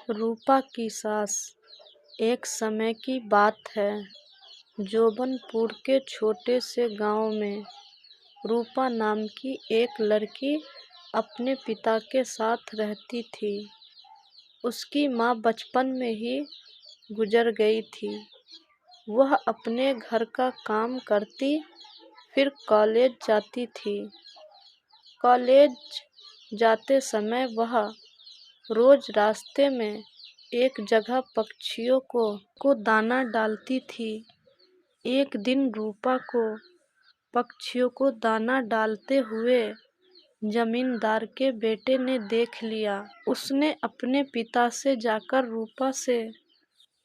रूपा की सास। एक समय की बात है। जोबनपुर के छोटे से गांव में रूपा नाम की एक लड़की अपने पिता के साथ रहती थी। उसकी माँ बचपन में ही गुजर गई थी। वह अपने घर का काम करती, फिर कॉलेज जाती थी। कॉलेज जाते समय वह रोज रास्ते में एक जगह पक्षियों को दाना डालती थी। एक दिन रूपा को पक्षियों को दाना डालते हुए जमींदार के बेटे ने देख लिया। उसने अपने पिता से जाकर रूपा से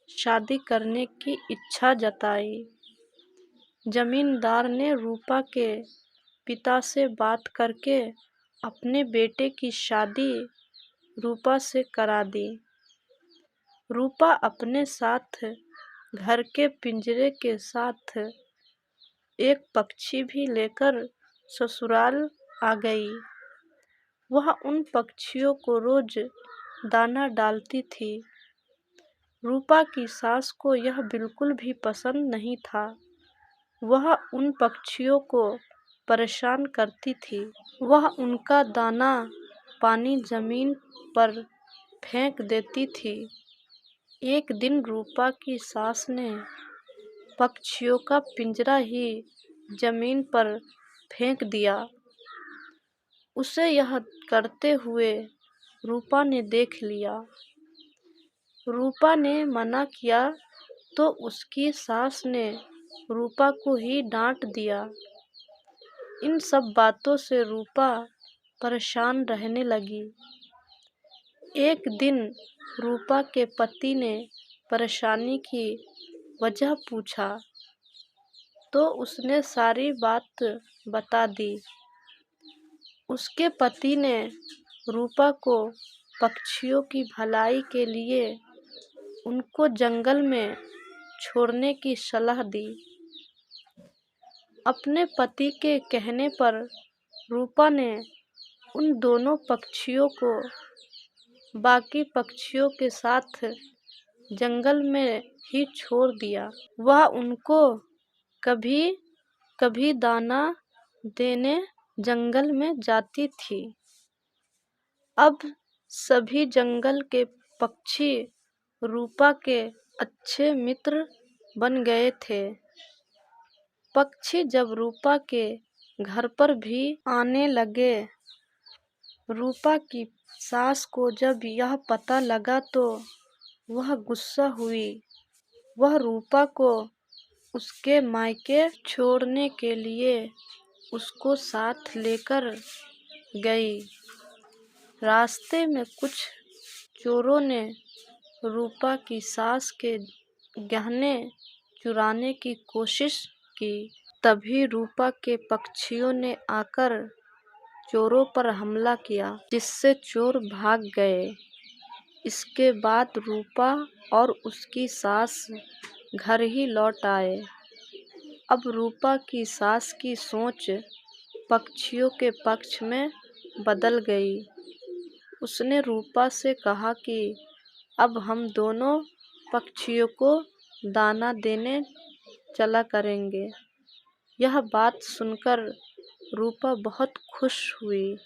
शादी करने की इच्छा जताई। जमींदार ने रूपा के पिता से बात करके अपने बेटे की शादी रूपा से करा दी। रूपा अपने साथ घर के पिंजरे के साथ एक पक्षी भी लेकर ससुराल आ गई। वह उन पक्षियों को रोज दाना डालती थी। रूपा की सास को यह बिल्कुल भी पसंद नहीं था। वह उन पक्षियों को परेशान करती थी। वह उनका दाना पानी जमीन पर फेंक देती थी। एक दिन रूपा की सास ने पक्षियों का पिंजरा ही जमीन पर फेंक दिया। उसे यह करते हुए रूपा ने देख लिया। रूपा ने मना किया तो उसकी सास ने रूपा को ही डांट दिया। इन सब बातों से रूपा परेशान रहने लगी। एक दिन रूपा के पति ने परेशानी की वजह पूछा तो उसने सारी बात बता दी। उसके पति ने रूपा को पक्षियों की भलाई के लिए उनको जंगल में छोड़ने की सलाह दी। अपने पति के कहने पर रूपा ने उन दोनों पक्षियों को बाकी पक्षियों के साथ जंगल में ही छोड़ दिया। वह उनको कभी कभी दाना देने जंगल में जाती थी। अब सभी जंगल के पक्षी रूपा के अच्छे मित्र बन गए थे। पक्षी जब रूपा के घर पर भी आने लगे। रूपा की सास को जब यह पता लगा तो वह गुस्सा हुई। वह रूपा को उसके मायके छोड़ने के लिए उसको साथ लेकर गई। रास्ते में कुछ चोरों ने रूपा की सास के गहने चुराने की कोशिश की। तभी रूपा के पक्षियों ने आकर चोरों पर हमला किया, जिससे चोर भाग गए। इसके बाद रूपा और उसकी सास घर ही लौट आए। अब रूपा की सास की सोच पक्षियों के पक्ष में बदल गई। उसने रूपा से कहा कि अब हम दोनों पक्षियों को दाना देने चला करेंगे। यह बात सुनकर रूपा बहुत खुश हुई।